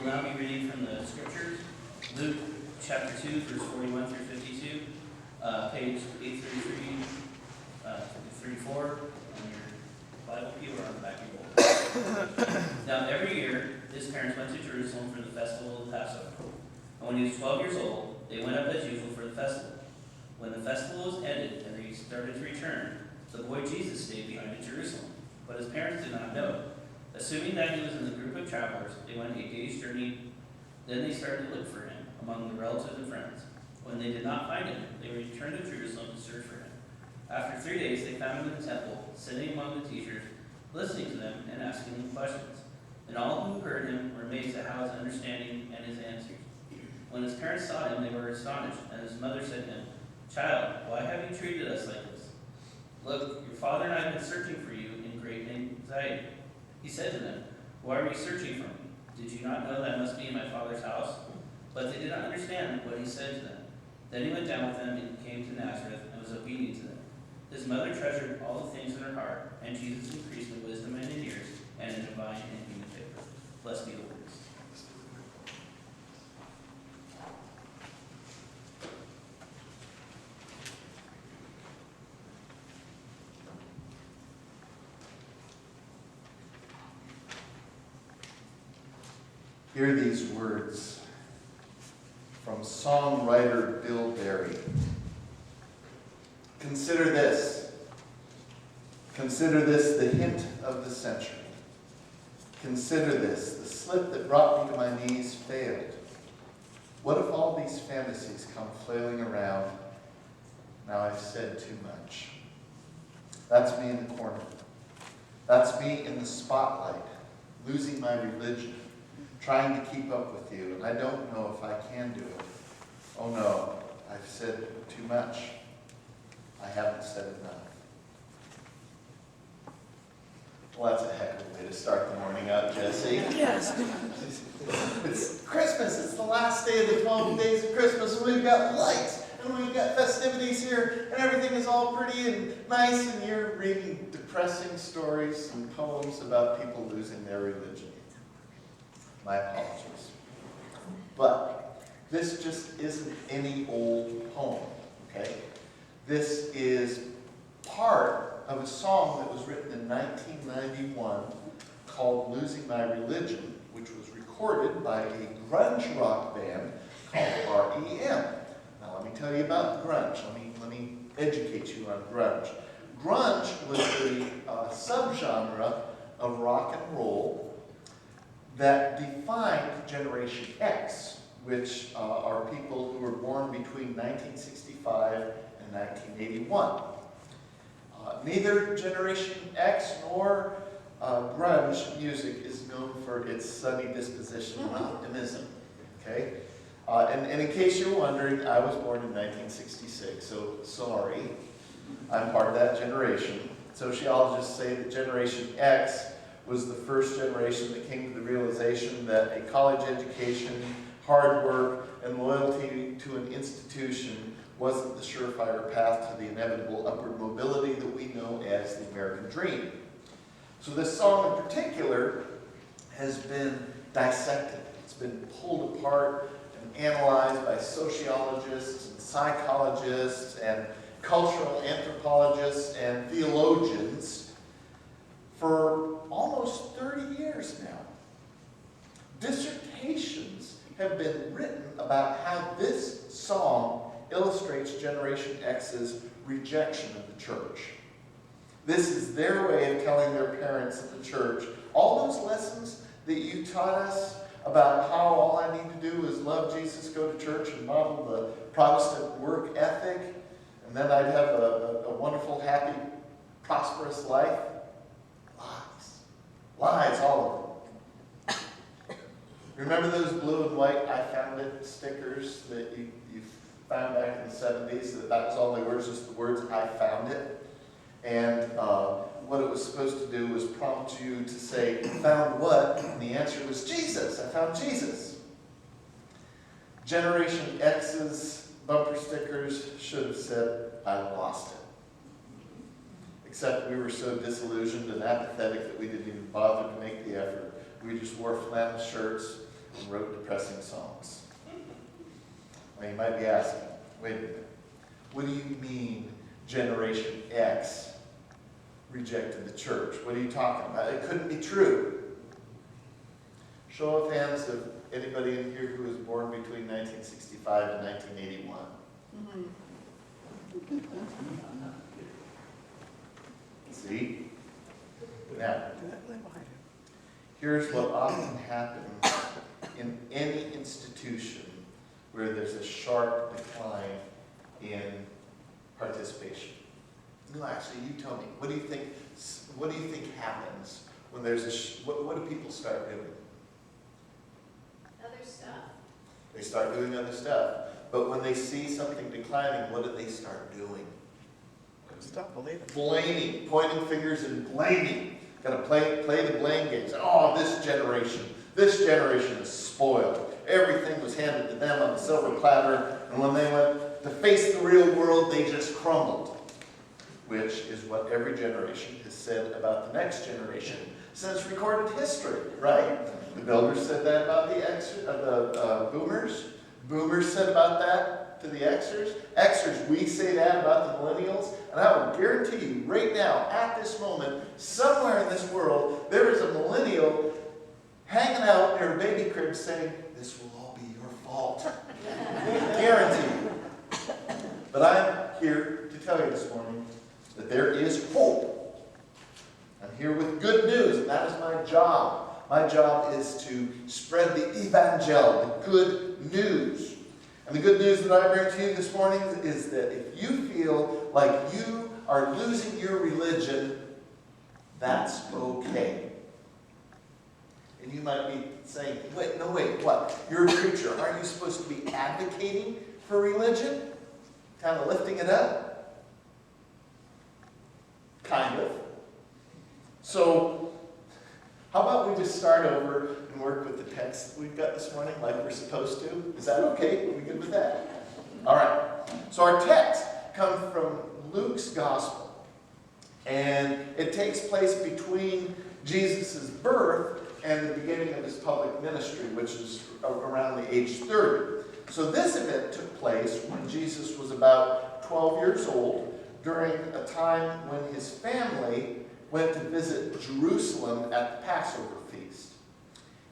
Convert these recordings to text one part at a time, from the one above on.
We'll now be reading from the scriptures, Luke chapter 2, verse 41 through 52, page 833 to 34 on your Bible pew or on the back of your Bible. Now every year, his parents went to Jerusalem for the festival of the Passover. And when he was 12 years old, they went up as usual for the festival. When the festival was ended and they started to return, the boy Jesus stayed behind in Jerusalem, but his parents did not know it. Assuming that he was in the group of travelers, they went a day's journey. Then they started to look for him among the relatives and friends. When they did not find him, they returned to Jerusalem to search for him. After 3 days, they found him in the temple, sitting among the teachers, listening to them and asking them questions. And all who heard him were amazed at how his understanding and his answers. When his parents saw him, they were astonished, and his mother said to him, "Child, why have you treated us like this? Look, your father and I have been searching for you in great anxiety." He said to them, "Why are you searching for me? Did you not know that I must be in my father's house?" But they did not understand what he said to them. Then he went down with them and came to Nazareth and was obedient to them. His mother treasured all the things in her heart, and Jesus increased in wisdom and in years, and in divine and human favor. Blessed be the words. Hear these words from songwriter Bill Berry. Consider this. Consider this the hint of the century. Consider this, the slip that brought me to my knees failed. What if all these fantasies come flailing around? Now I've said too much. That's me in the corner. That's me in the spotlight, losing my religion, trying to keep up with you, and I don't know if I can do it. Oh no, I've said too much. I haven't said enough. Well, that's a heck of a way to start the morning out, Jesse. Yes. It's Christmas. It's the last day of the 12 days of Christmas, and we've got lights, and we've got festivities here, and everything is all pretty and nice, and you're reading depressing stories and poems about people losing their religion. My apologies. But this just isn't any old poem, okay? This is part of a song that was written in 1991 called Losing My Religion, which was recorded by a grunge rock band called REM. Now let me tell you about grunge. Let me educate you on grunge. Grunge was the subgenre of rock and roll that defined Generation X, which are people who were born between 1965 and 1981. Neither Generation X nor grunge music is known for its sunny disposition and optimism. Okay? And in case you're wondering, I was born in 1966, so sorry. I'm part of that generation. Sociologists say that Generation X was the first generation that came to the realization that a college education, hard work, and loyalty to an institution wasn't the surefire path to the inevitable upward mobility that we know as the American dream. So this song in particular has been dissected. It's been pulled apart and analyzed by sociologists and psychologists and cultural anthropologists and theologians for almost 30 years now. Dissertations have been written about how this song illustrates Generation X's rejection of the church. This is their way of telling their parents at the church, all those lessons that you taught us about how all I need to do is love Jesus, go to church, and model the Protestant work ethic, and then I'd have a wonderful, happy, prosperous life. Lies, all of them. Remember those blue and white "I found it" stickers that you found back in the 70s? That was all they were, just the words "I found it." And what it was supposed to do was prompt you to say, "Found what?" And the answer was Jesus. I found Jesus. Generation X's bumper stickers should have said, "I lost it." Except we were so disillusioned and apathetic that we didn't even bother to make the effort. We just wore flannel shirts and wrote depressing songs. Now you might be asking, wait a minute, what do you mean Generation X rejected the church? What are you talking about? It couldn't be true. Show of hands of anybody in here who was born between 1965 and 1981. See? Now, here's what often happens in any institution where there's a sharp decline in participation. No, actually, you tell me. What do you think happens when there's what do people start doing? Other stuff. They start doing other stuff. But when they see something declining, what do they start doing? Stop believing. Blaming, pointing fingers and blaming. Got to play the blame games. Oh, this generation is spoiled. Everything was handed to them on a silver platter, and when they went to face the real world, they just crumbled. Which is what every generation has said about the next generation since recorded history, right? The builders said that about the boomers. Boomers said about that to the Xers. Xers, we say that about the millennials. And I will guarantee you right now, at this moment, somewhere in this world, there is a millennial hanging out near a baby crib saying, this will all be your fault. Guaranteed. But I'm here to tell you this morning that there is hope. I'm here with good news, and that is my job. My job is to spread the evangel, the good news. And the good news that I bring to you this morning is that if you feel like you are losing your religion, that's okay. And you might be saying, wait, what? You're a preacher. Aren't you supposed to be advocating for religion? Kind of lifting it up? Kind of. So, how about we just start over and work with the text that we've got this morning like we're supposed to? Is that okay? Are we good with that? All right. So our text comes from Luke's Gospel. And it takes place between Jesus' birth and the beginning of his public ministry, which is around the age 30. So this event took place when Jesus was about 12 years old, during a time when his family went to visit Jerusalem at the Passover feast.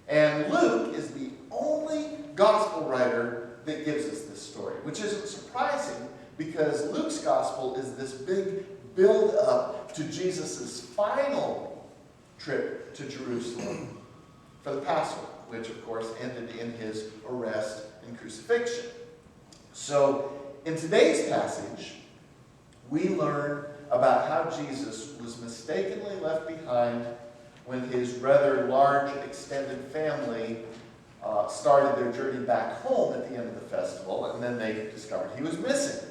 And Luke is the only gospel writer that gives us this story, which isn't surprising because Luke's gospel is this big build-up to Jesus' final trip to Jerusalem for the Passover, which of course ended in his arrest and crucifixion. So in today's passage, we learn about how Jesus was mistakenly left behind when his rather large extended family started their journey back home at the end of the festival, and then they discovered he was missing.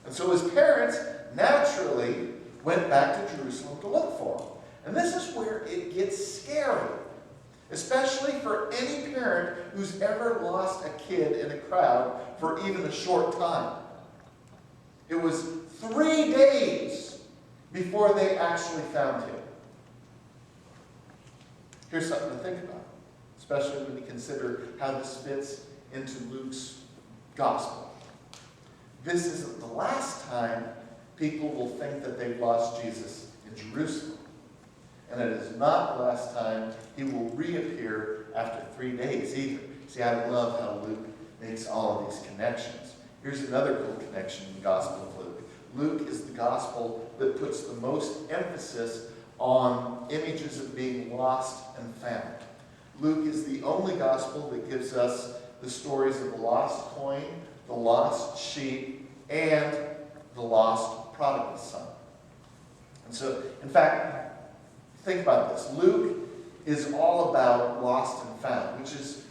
And so his parents naturally went back to Jerusalem to look for him. And this is where it gets scary, especially for any parent who's ever lost a kid in a crowd for even a short time. It was 3 days before they actually found him. Here's something to think about, especially when you consider how this fits into Luke's gospel. This isn't the last time people will think that they've lost Jesus in Jerusalem. And it is not the last time he will reappear after 3 days either. See, I love how Luke makes all of these connections. Here's another cool connection in the Gospel of Luke. Luke is the gospel that puts the most emphasis on images of being lost and found. Luke is the only gospel that gives us the stories of the lost coin, the lost sheep, and the lost prodigal son. And so, in fact, think about this. Luke is all about lost and found, which is,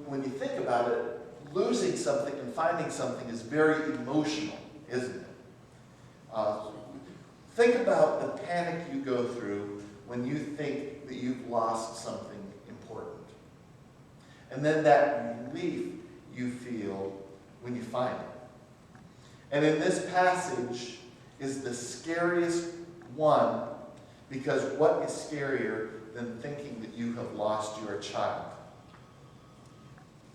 when you think about it, losing something and finding something is very emotional, isn't it? Think about the panic you go through when you think that you've lost something important. And then that relief you feel when you find it. And in this passage is the scariest one, because what is scarier than thinking that you have lost your child?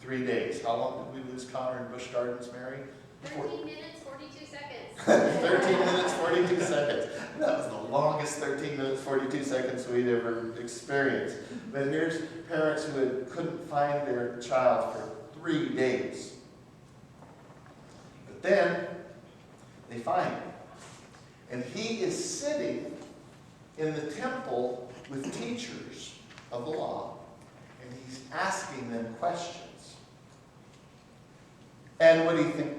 3 days. How long did we lose Connor in Busch Gardens, Mary? 13 minutes, 42 seconds. 13 minutes, 42 seconds. That was the longest 13 minutes, 42 seconds we'd ever experienced. But here's parents who couldn't find their child for 3 days. But then they find him. And he is sitting in the temple with teachers of the law, and he's asking them questions. And what do you think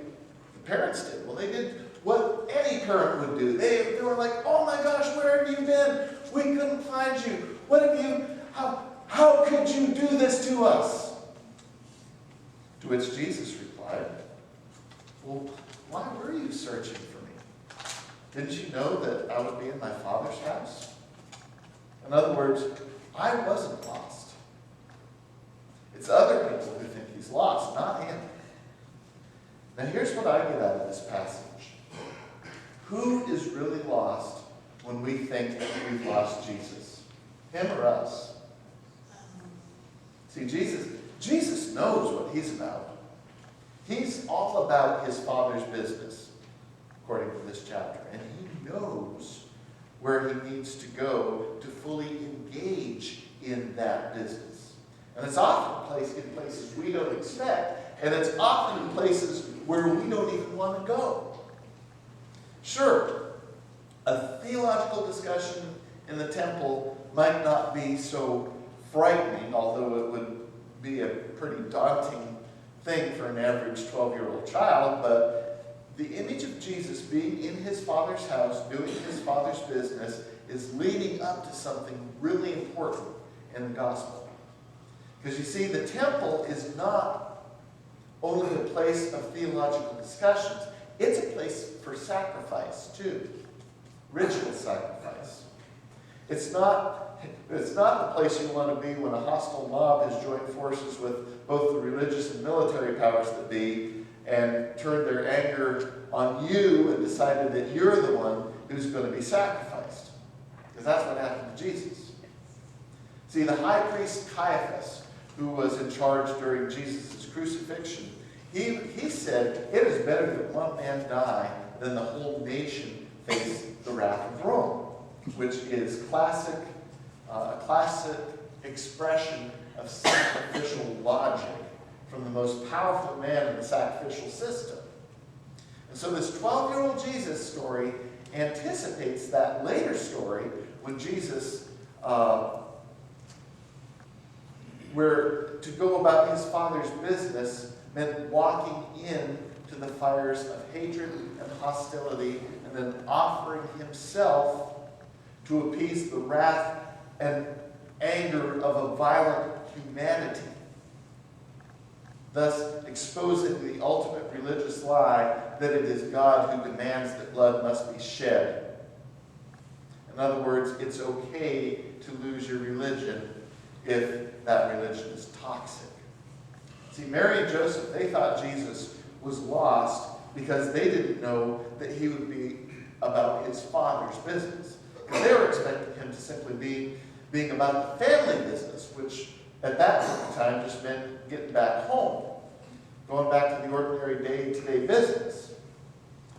the parents did? Well, they did what any parent would do. They were like, oh my gosh, where have you been? We couldn't find you. What have you, how could you do this to us? To which Jesus replied, well, why were you searching for me? Didn't you know that I would be in my Father's house? In other words, I wasn't lost. It's other people who think he's lost, not him. Now here's what I get out of this passage. Who is really lost when we think that we've lost Jesus? Him or us? See, Jesus knows what he's about. He's all about his Father's business, according to this chapter. And he knows where he needs to go to fully engage in that business. And it's often in places we don't expect. And it's often in places where we don't even want to go. Sure, a theological discussion in the temple might not be so frightening, although it would be a pretty daunting thing for an average 12-year-old child, but the image of Jesus being in his Father's house, doing his Father's business, is leading up to something really important in the gospel. Because you see, the temple is not only a place of theological discussions, it's a place for sacrifice too. Ritual sacrifice. It's not the place you want to be when a hostile mob has joined forces with both the religious and military powers that be and turned their anger on you and decided that you're the one who's going to be sacrificed. Because that's what happened to Jesus. See, the high priest Caiaphas, who was in charge during Jesus' crucifixion, he said, it is better that one man die than the whole nation face the wrath of Rome, which is a classic expression of sacrificial logic from the most powerful man in the sacrificial system. And so this 12-year-old Jesus story anticipates that later story when Jesus where to go about his Father's business meant walking in to the fires of hatred and hostility and then offering himself to appease the wrath and anger of a violent humanity, thus exposing the ultimate religious lie that it is God who demands that blood must be shed. In other words, it's okay to lose your religion if that religion is toxic. See, Mary and Joseph, they thought Jesus was lost because they didn't know that he would be about his Father's business. Because they were expecting him to simply be being about the family business, which at that point in time just meant getting back home, going back to the ordinary day-to-day business.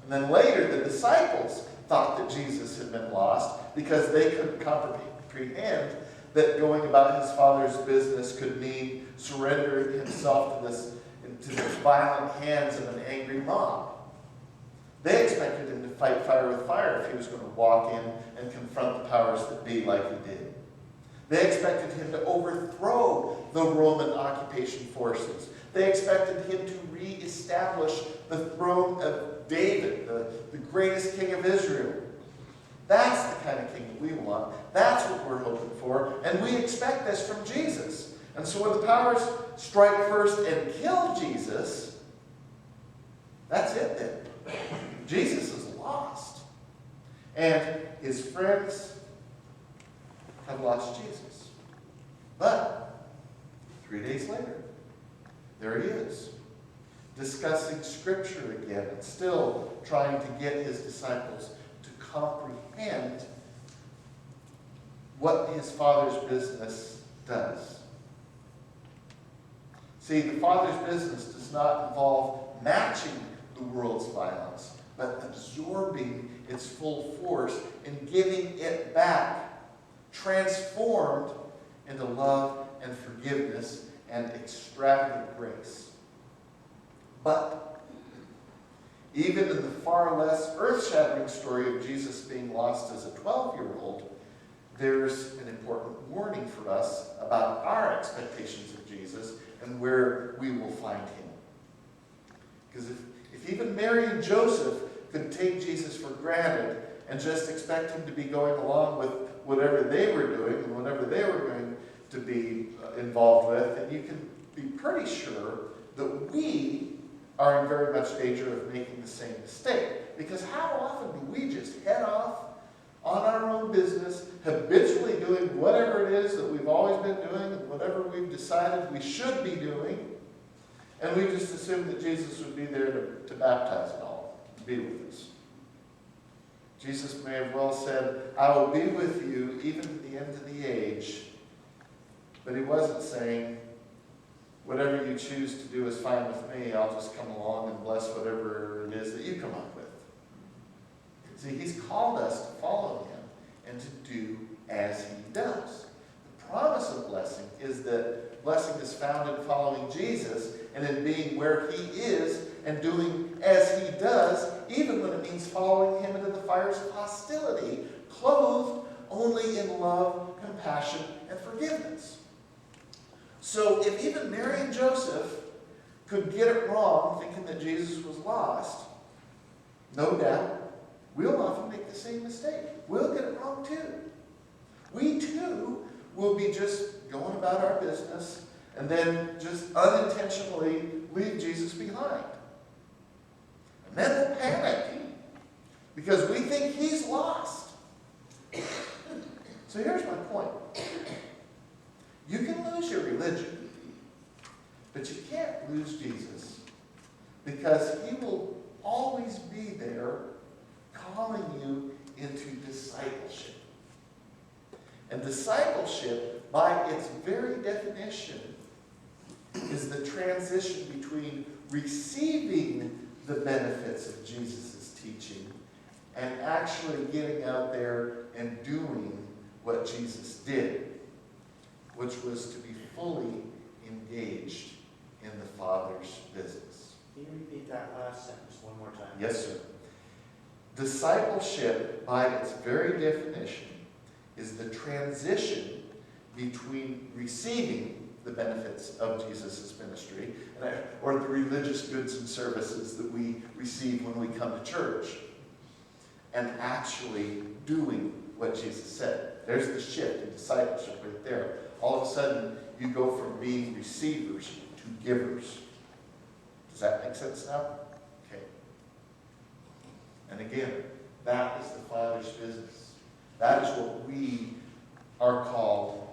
And then later, the disciples thought that Jesus had been lost because they couldn't comprehend that going about his Father's business could mean surrendering himself into the violent hands of an angry mob. They expected him to fight fire with fire if he was going to walk in and confront the powers that be like he did. They expected him to overthrow the Roman occupation forces. They expected him to reestablish the throne of David, the greatest king of Israel. That's the kind of king that we want. That's what we're hoping for. And we expect this from Jesus. And so when the powers strike first and kill Jesus, that's it then. Jesus is lost. And his friends have lost Jesus. But 3 days later, there he is, discussing Scripture again and still trying to get his disciples to comprehend what his Father's business does. See, the Father's business does not involve matching the world's violence, but absorbing its full force and giving it back, transformed into love and forgiveness and extravagant grace. But even in the far less earth-shattering story of Jesus being lost as a 12-year-old, there's an important warning for us about our expectations of Jesus and where we will find him. Because if even Mary and Joseph could take Jesus for granted and just expect him to be going along with whatever they were doing and whatever they were going to be involved with, then you can be pretty sure that we are in very much danger of making the same mistake. Because how often do we just head off on our own business, habitually doing whatever it is that we've always been doing and whatever we've decided we should be doing, and we just assume that Jesus would be there to baptize it all, to be with us. Jesus may have well said, I will be with you even to the end of the age, but he wasn't saying, whatever you choose to do is fine with me, I'll just come along and bless whatever it is that you come up with. See, he's called us to follow him and to do as he does. The promise of blessing is that blessing is found in following Jesus and in being where he is and doing as he does, even when it means following him into the fires of hostility, clothed only in love, compassion, and forgiveness. So if even Mary and Joseph could get it wrong, thinking that Jesus was lost, no doubt, we'll often make the same mistake. We'll get it wrong too. We too will be just going about our business and then just unintentionally leave Jesus behind. And then we'll panic because we think he's lost. So here's my point. You can lose your religion, but you can't lose Jesus, because he will always be there calling you into discipleship. And discipleship, by its very definition, is the transition between receiving the benefits of Jesus' teaching and actually getting out there and doing what Jesus did, which was to be fully engaged in the Father's business. Can you repeat that last sentence one more time? Yes, sir. Discipleship, by its very definition, is the transition between receiving the benefits of Jesus' ministry, or the religious goods and services that we receive when we come to church, and actually doing what Jesus said. There's the shift in discipleship right there. All of a sudden, you go from being receivers to givers. Does that make sense now? Okay. And again, that is the Father's business. That is what we are called